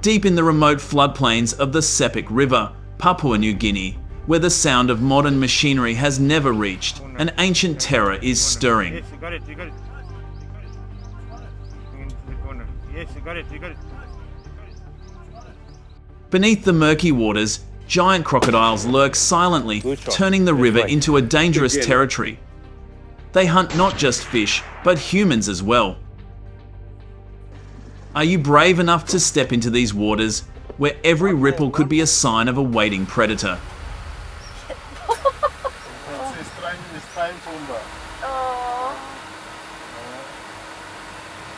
Deep in the remote floodplains of the Sepik River, Papua New Guinea, where the sound of modern machinery has never reached, an ancient terror is stirring. Yes, you got it. Yes, you got it. Beneath the murky waters, giant crocodiles lurk silently, turning the river into a dangerous territory. They hunt not just fish, but humans as well. Are you brave enough to step into these waters, where every ripple could be a sign of a waiting predator?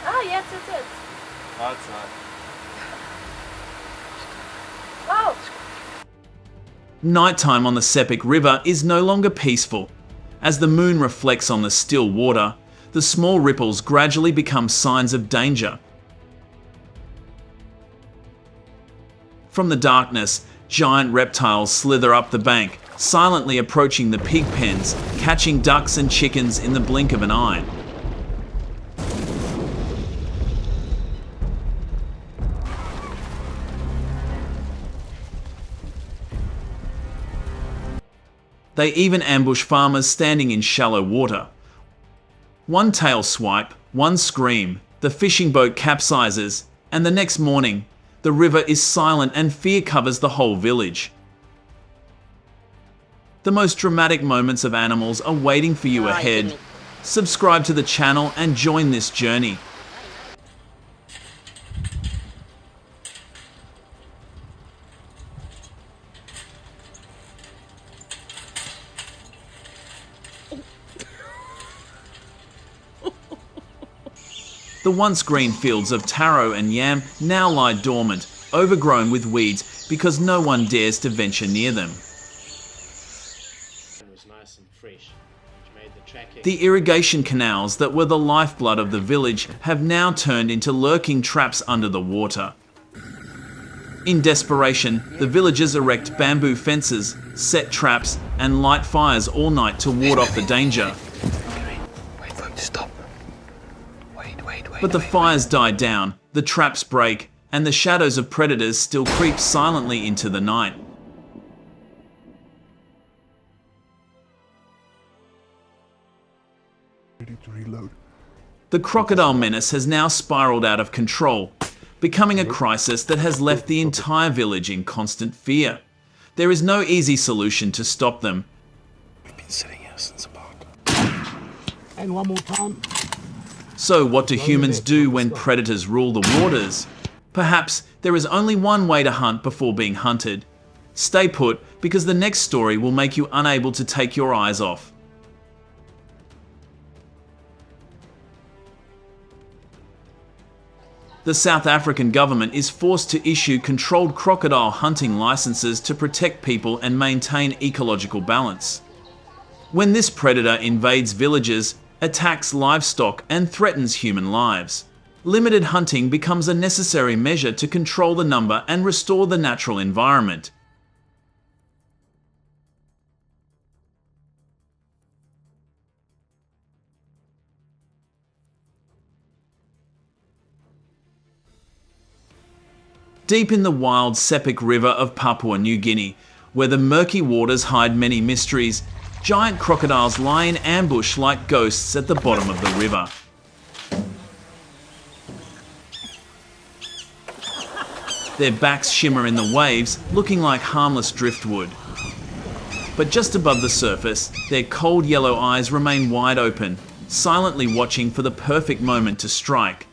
Oh, yes, it is. That's right. Wow. Nighttime on the Sepik River is no longer peaceful. As the moon reflects on the still water, the small ripples gradually become signs of danger. From the darkness, giant reptiles slither up the bank, silently approaching the pig pens, catching ducks and chickens in the blink of an eye. They even ambush farmers standing in shallow water. One tail swipe, one scream, the fishing boat capsizes, and the next morning, the river is silent and fear covers the whole village. The most dramatic moments of animals are waiting for you ahead. Subscribe to the channel and join this journey. The once green fields of taro and yam now lie dormant, overgrown with weeds because no one dares to venture near them. The irrigation canals that were the lifeblood of the village have now turned into lurking traps under the water. In desperation, the villagers erect bamboo fences, set traps, and light fires all night to ward off the danger. Wait for him to stop. But the fires die down, the traps break, and the shadows of predators still creep silently into the night. Ready to reload. The crocodile menace has now spiraled out of control, becoming a crisis that has left the entire village in constant fear. There is no easy solution to stop them. We've been sitting here since about. And one more time. So what do humans do when predators rule the waters? Perhaps there is only one way to hunt before being hunted. Stay put, because the next story will make you unable to take your eyes off. The South African government is forced to issue controlled crocodile hunting licenses to protect people and maintain ecological balance. When this predator invades villages, attacks livestock, and threatens human lives, limited hunting becomes a necessary measure to control the number and restore the natural environment. Deep in the wild Sepik River of Papua New Guinea, where the murky waters hide many mysteries, giant crocodiles lie in ambush like ghosts at the bottom of the river. Their backs shimmer in the waves, looking like harmless driftwood. But just above the surface, their cold yellow eyes remain wide open, silently watching for the perfect moment to strike.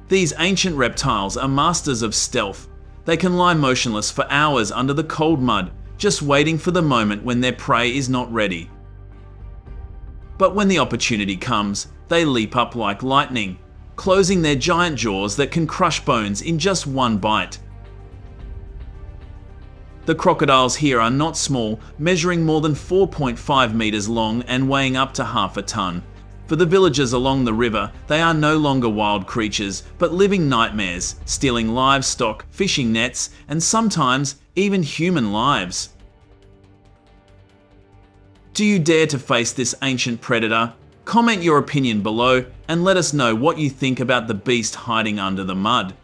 These ancient reptiles are masters of stealth. They can lie motionless for hours under the cold mud, just waiting for the moment when their prey is not ready. But when the opportunity comes, they leap up like lightning, closing their giant jaws that can crush bones in just one bite. The crocodiles here are not small, measuring more than 4.5 meters long and weighing up to half a ton. For the villagers along the river, they are no longer wild creatures, but living nightmares, stealing livestock, fishing nets, and sometimes even human lives. Do you dare to face this ancient predator? Comment your opinion below and let us know what you think about the beast hiding under the mud.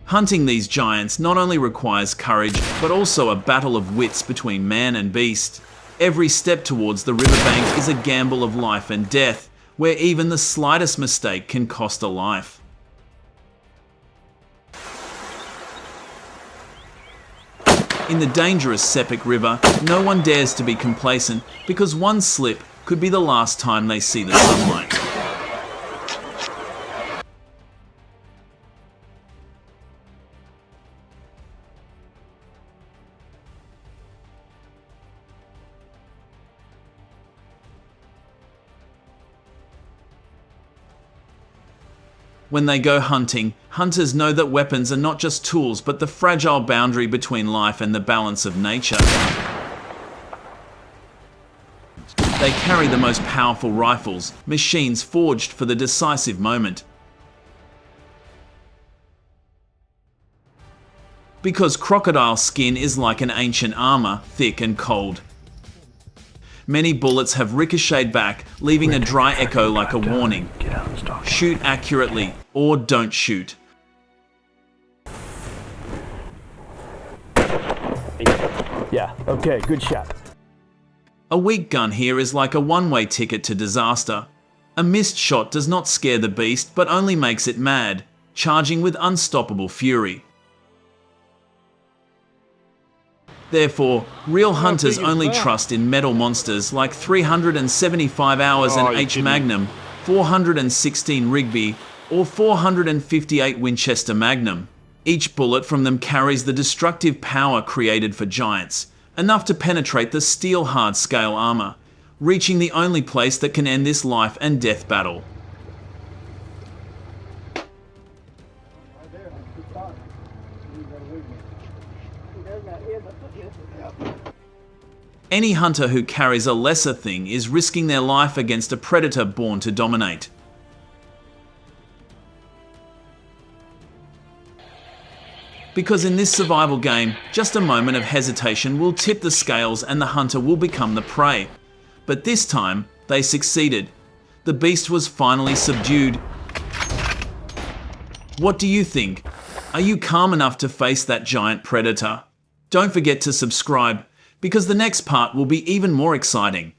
Hunting these giants not only requires courage, but also a battle of wits between man and beast. Every step towards the riverbank is a gamble of life and death, where even the slightest mistake can cost a life. In the dangerous Sepik River, no one dares to be complacent because one slip could be the last time they see the sunlight. When they go hunting, hunters know that weapons are not just tools but the fragile boundary between life and the balance of nature. They carry the most powerful rifles, machines forged for the decisive moment. Because crocodile skin is like an ancient armor, thick and cold. Many bullets have ricocheted back, leaving a dry echo like a warning. Shoot accurately, or don't shoot. Yeah, okay, good shot. A weak gun here is like a one-way ticket to disaster. A missed shot does not scare the beast, but only makes it mad, charging with unstoppable fury. Therefore, real hunters only trust in metal monsters like 375 hours and H Magnum, 416 Rigby, or 458 Winchester Magnum. Each bullet from them carries the destructive power created for giants, enough to penetrate the steel-hard scale armor, reaching the only place that can end this life and death battle. Any hunter who carries a lesser thing is risking their life against a predator born to dominate. Because in this survival game, just a moment of hesitation will tip the scales and the hunter will become the prey. But this time, they succeeded. The beast was finally subdued. What do you think? Are you calm enough to face that giant predator? Don't forget to subscribe, because the next part will be even more exciting.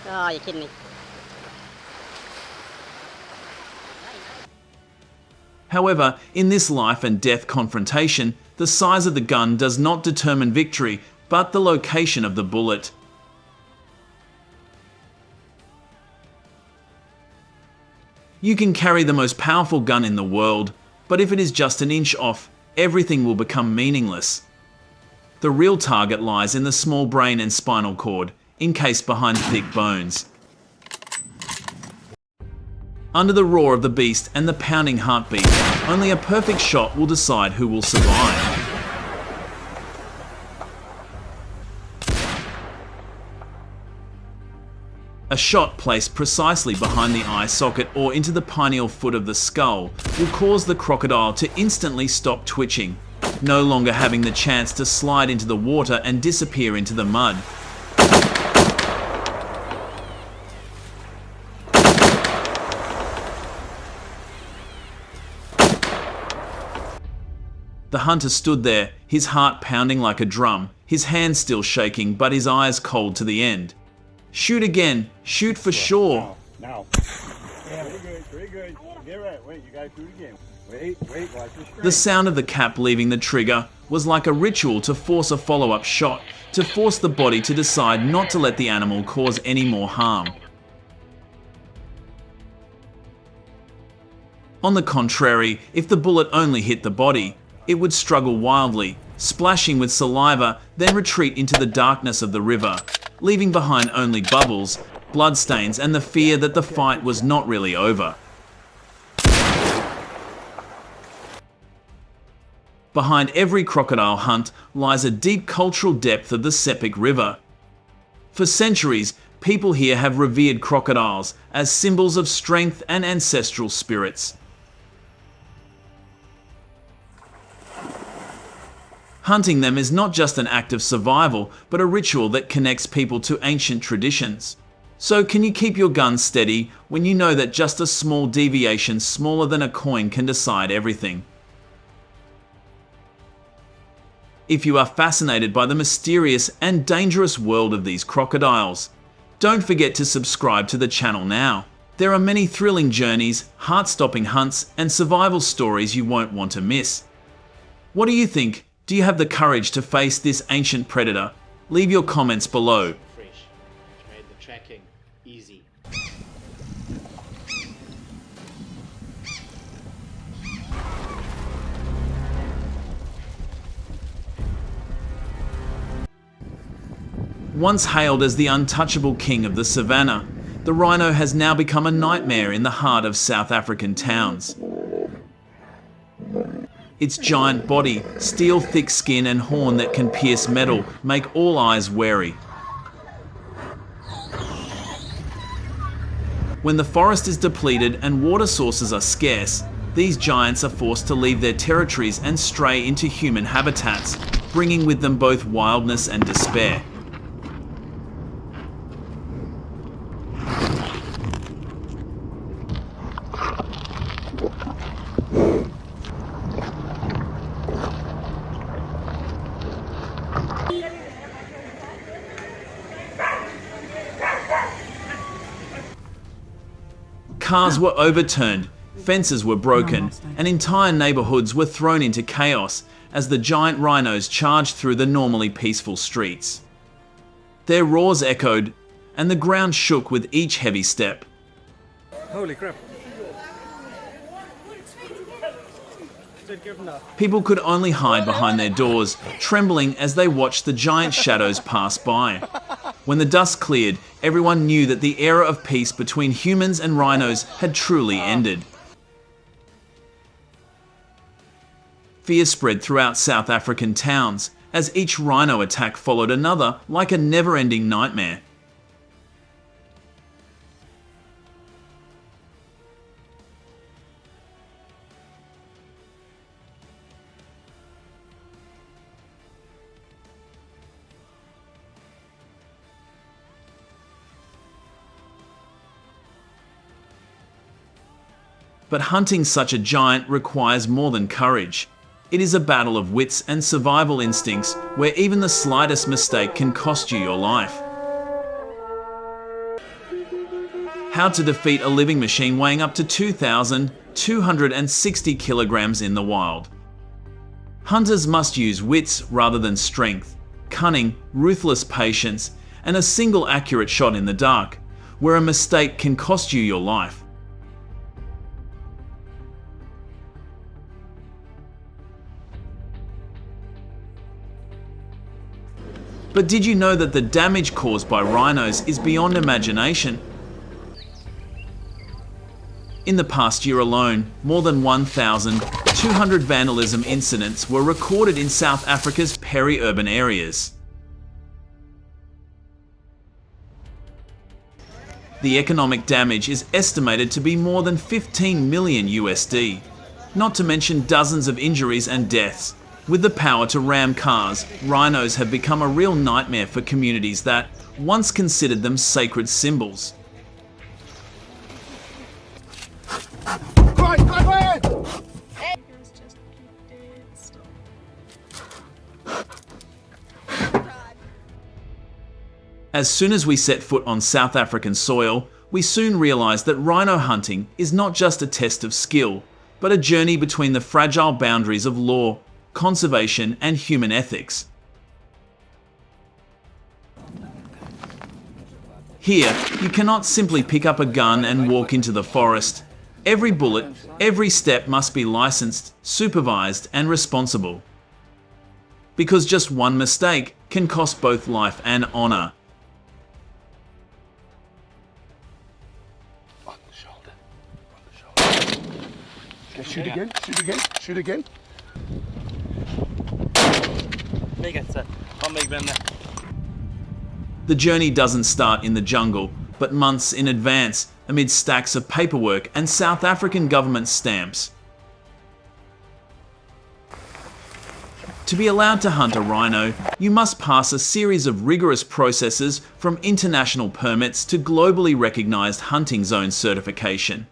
Oh, you're kidding me. However, in this life and death confrontation, the size of the gun does not determine victory, but the location of the bullet. You can carry the most powerful gun in the world, but if it is just an inch off, everything will become meaningless. The real target lies in the small brain and spinal cord, encased behind thick bones. Under the roar of the beast and the pounding heartbeat, only a perfect shot will decide who will survive. A shot placed precisely behind the eye socket or into the pineal foot of the skull will cause the crocodile to instantly stop twitching, no longer having the chance to slide into the water and disappear into the mud. The hunter stood there, his heart pounding like a drum, his hands still shaking, but his eyes cold to the end. Shoot again, shoot for sure. Now. Yeah, very good. Get right. Wait, you gotta shoot again. Wait, watch your strength. The sound of the cap leaving the trigger was like a ritual to force a follow-up shot, to force the body to decide not to let the animal cause any more harm. On the contrary, if the bullet only hit the body, it would struggle wildly, splashing with saliva, then retreat into the darkness of the river, leaving behind only bubbles, bloodstains, and the fear that the fight was not really over. Behind every crocodile hunt lies a deep cultural depth of the Sepik River. For centuries, people here have revered crocodiles as symbols of strength and ancestral spirits. Hunting them is not just an act of survival, but a ritual that connects people to ancient traditions. So can you keep your gun steady when you know that just a small deviation smaller than a coin can decide everything? If you are fascinated by the mysterious and dangerous world of these crocodiles, don't forget to subscribe to the channel now. There are many thrilling journeys, heart-stopping hunts, and survival stories you won't want to miss. What do you think? Do you have the courage to face this ancient predator? Leave your comments below. Fresh, which made the tracking easy. Once hailed as the untouchable king of the savannah, the rhino has now become a nightmare in the heart of South African towns. Its giant body, steel-thick skin and horn that can pierce metal make all eyes wary. When the forest is depleted and water sources are scarce, these giants are forced to leave their territories and stray into human habitats, bringing with them both wildness and despair. Cars were overturned, fences were broken, and entire neighborhoods were thrown into chaos as the giant rhinos charged through the normally peaceful streets. Their roars echoed, and the ground shook with each heavy step. Holy crap. People could only hide behind their doors, trembling as they watched the giant shadows pass by. When the dust cleared, everyone knew that the era of peace between humans and rhinos had truly ended. Fear spread throughout South African towns, as each rhino attack followed another like a never-ending nightmare. But hunting such a giant requires more than courage. It is a battle of wits and survival instincts where even the slightest mistake can cost you your life. How to defeat a living machine weighing up to 2,260 kilograms in the wild. Hunters must use wits rather than strength, cunning, ruthless patience, and a single accurate shot in the dark, where a mistake can cost you your life. But did you know that the damage caused by rhinos is beyond imagination? In the past year alone, more than 1,200 vandalism incidents were recorded in South Africa's peri-urban areas. The economic damage is estimated to be more than 15 million USD, not to mention dozens of injuries and deaths. With the power to ram cars, rhinos have become a real nightmare for communities that once considered them sacred symbols. As soon as we set foot on South African soil, we soon realised that rhino hunting is not just a test of skill, but a journey between the fragile boundaries of law, conservation, and human ethics. Here, you cannot simply pick up a gun and walk into the forest. Every bullet, every step must be licensed, supervised, and responsible. Because just one mistake can cost both life and honor. On the shoulder. On the shoulder. Okay, shoot again. Shoot again. Shoot again. The journey doesn't start in the jungle, but months in advance, amid stacks of paperwork and South African government stamps. To be allowed to hunt a rhino, you must pass a series of rigorous processes from international permits to globally recognized hunting zone certification.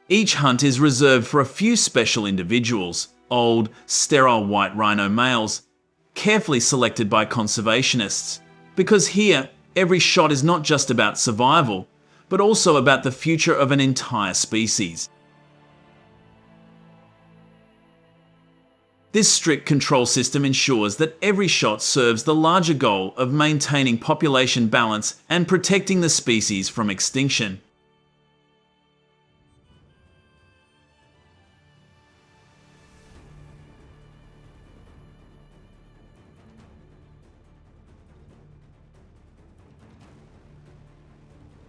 Each hunt is reserved for a few special individuals, old, sterile white rhino males, carefully selected by conservationists, because here, every shot is not just about survival, but also about the future of an entire species. This strict control system ensures that every shot serves the larger goal of maintaining population balance and protecting the species from extinction.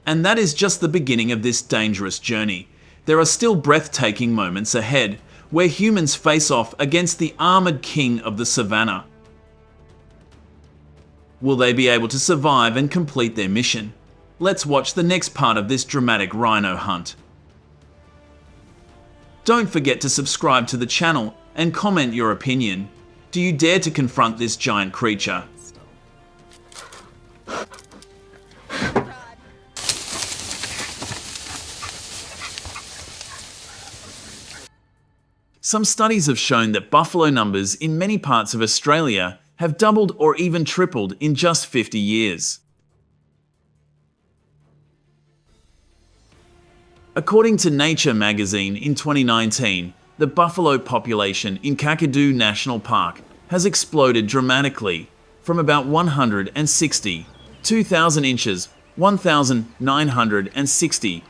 And that is just the beginning of this dangerous journey. There are still breathtaking moments ahead, where humans face off against the armored king of the savannah. Will they be able to survive and complete their mission? Let's watch the next part of this dramatic rhino hunt. Don't forget to subscribe to the channel and comment your opinion. Do you dare to confront this giant creature? Some studies have shown that buffalo numbers in many parts of Australia have doubled or even tripled in just 50 years. According to Nature magazine in 2019, the buffalo population in Kakadu National Park has exploded dramatically from about 160, 2,000 inches, 1,960.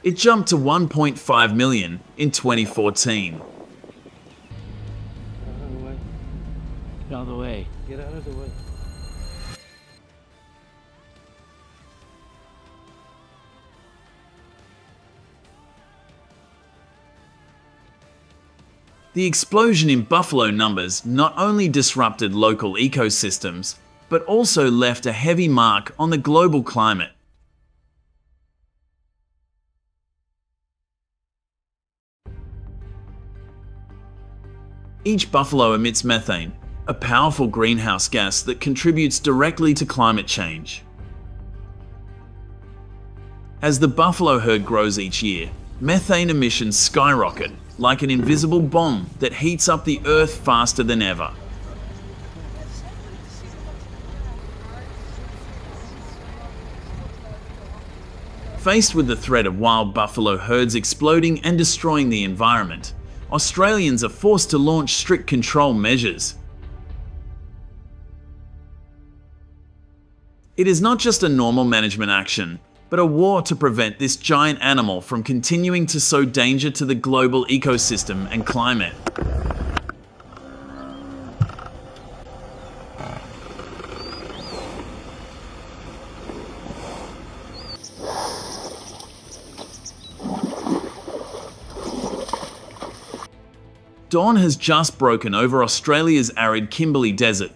It jumped to 1.5 million in 2014. Get out of the way. Get out of the way. The explosion in buffalo numbers not only disrupted local ecosystems, but also left a heavy mark on the global climate. Each buffalo emits methane, a powerful greenhouse gas that contributes directly to climate change. As the buffalo herd grows each year, methane emissions skyrocket like an invisible bomb that heats up the earth faster than ever. Faced with the threat of wild buffalo herds exploding and destroying the environment, Australians are forced to launch strict control measures. It is not just a normal management action, but a war to prevent this giant animal from continuing to sow danger to the global ecosystem and climate. Dawn has just broken over Australia's arid Kimberley Desert,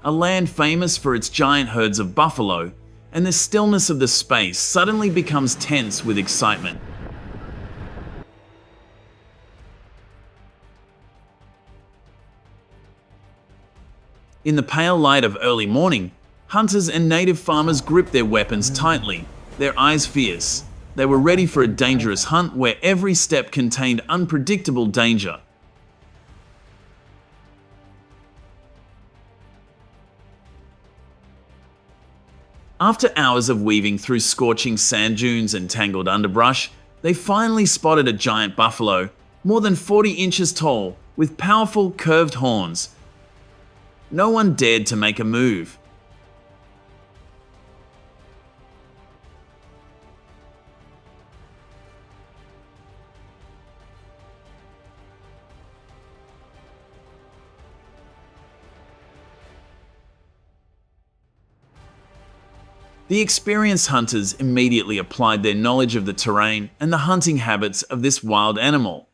a land famous for its giant herds of buffalo, and the stillness of the space suddenly becomes tense with excitement. In the pale light of early morning, hunters and native farmers gripped their weapons tightly, their eyes fierce. They were ready for a dangerous hunt where every step contained unpredictable danger. After hours of weaving through scorching sand dunes and tangled underbrush, they finally spotted a giant buffalo, more than 40 inches tall, with powerful curved horns. No one dared to make a move. The experienced hunters immediately applied their knowledge of the terrain and the hunting habits of this wild animal.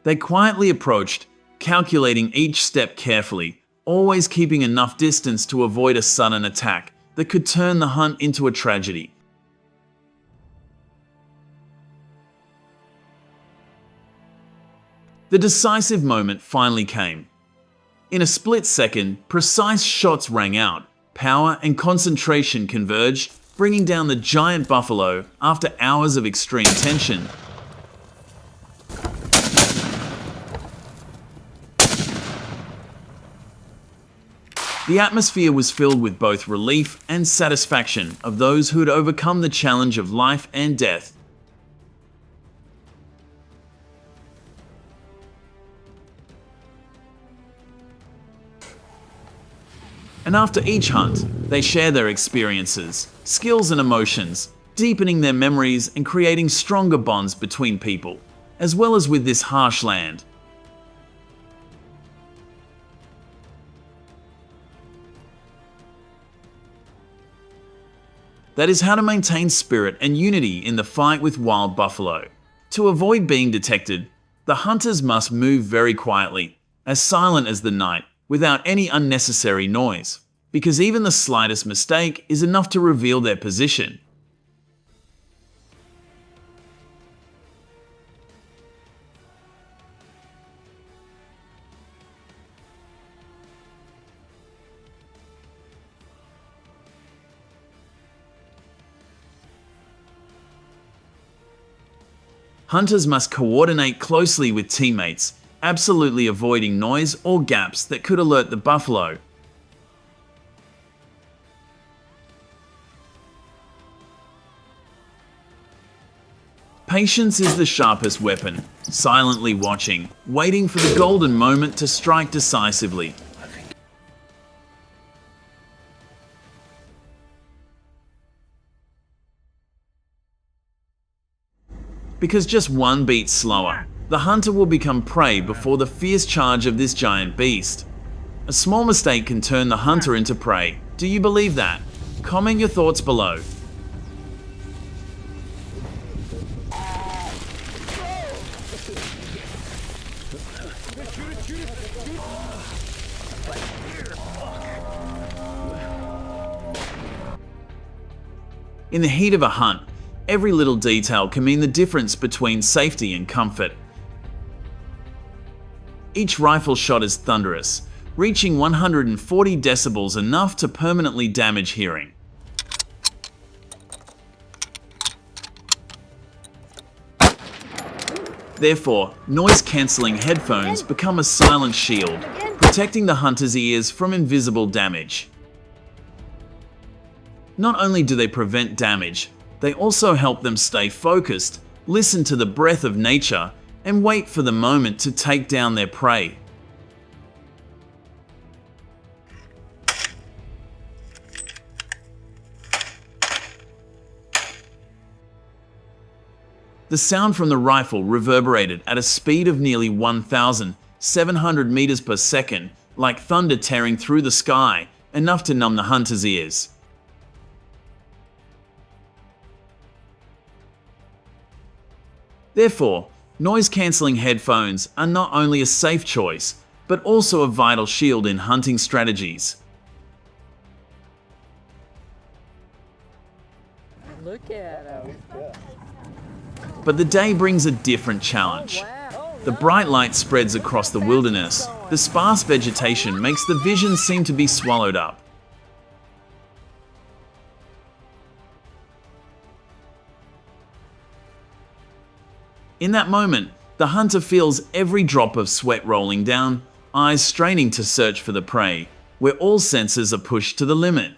They quietly approached, calculating each step carefully, always keeping enough distance to avoid a sudden attack that could turn the hunt into a tragedy. The decisive moment finally came. In a split second, precise shots rang out, power and concentration converged, bringing down the giant buffalo after hours of extreme tension. The atmosphere was filled with both relief and satisfaction of those who had overcome the challenge of life and death. And after each hunt, they share their experiences, skills and emotions, deepening their memories and creating stronger bonds between people, as well as with this harsh land. That is how to maintain spirit and unity in the fight with wild buffalo. To avoid being detected, the hunters must move very quietly, as silent as the night, without any unnecessary noise, because even the slightest mistake is enough to reveal their position. Hunters must coordinate closely with teammates, absolutely avoiding noise or gaps that could alert the buffalo. Patience is the sharpest weapon, silently watching, waiting for the golden moment to strike decisively. Because just one beat slower, the hunter will become prey before the fierce charge of this giant beast. A small mistake can turn the hunter into prey. Do you believe that? Comment your thoughts below. In the heat of a hunt, every little detail can mean the difference between safety and comfort. Each rifle shot is thunderous, reaching 140 decibels, enough to permanently damage hearing. Therefore, noise-cancelling headphones become a silent shield, protecting the hunter's ears from invisible damage. Not only do they prevent damage, they also help them stay focused, listen to the breath of nature, and wait for the moment to take down their prey. The sound from the rifle reverberated at a speed of nearly 1,700 meters per second, like thunder tearing through the sky, enough to numb the hunter's ears. Therefore, noise-cancelling headphones are not only a safe choice, but also a vital shield in hunting strategies. Look at him. But the day brings a different challenge. The bright light spreads across the wilderness. The sparse vegetation makes the vision seem to be swallowed up. In that moment, the hunter feels every drop of sweat rolling down, eyes straining to search for the prey, where all senses are pushed to the limit.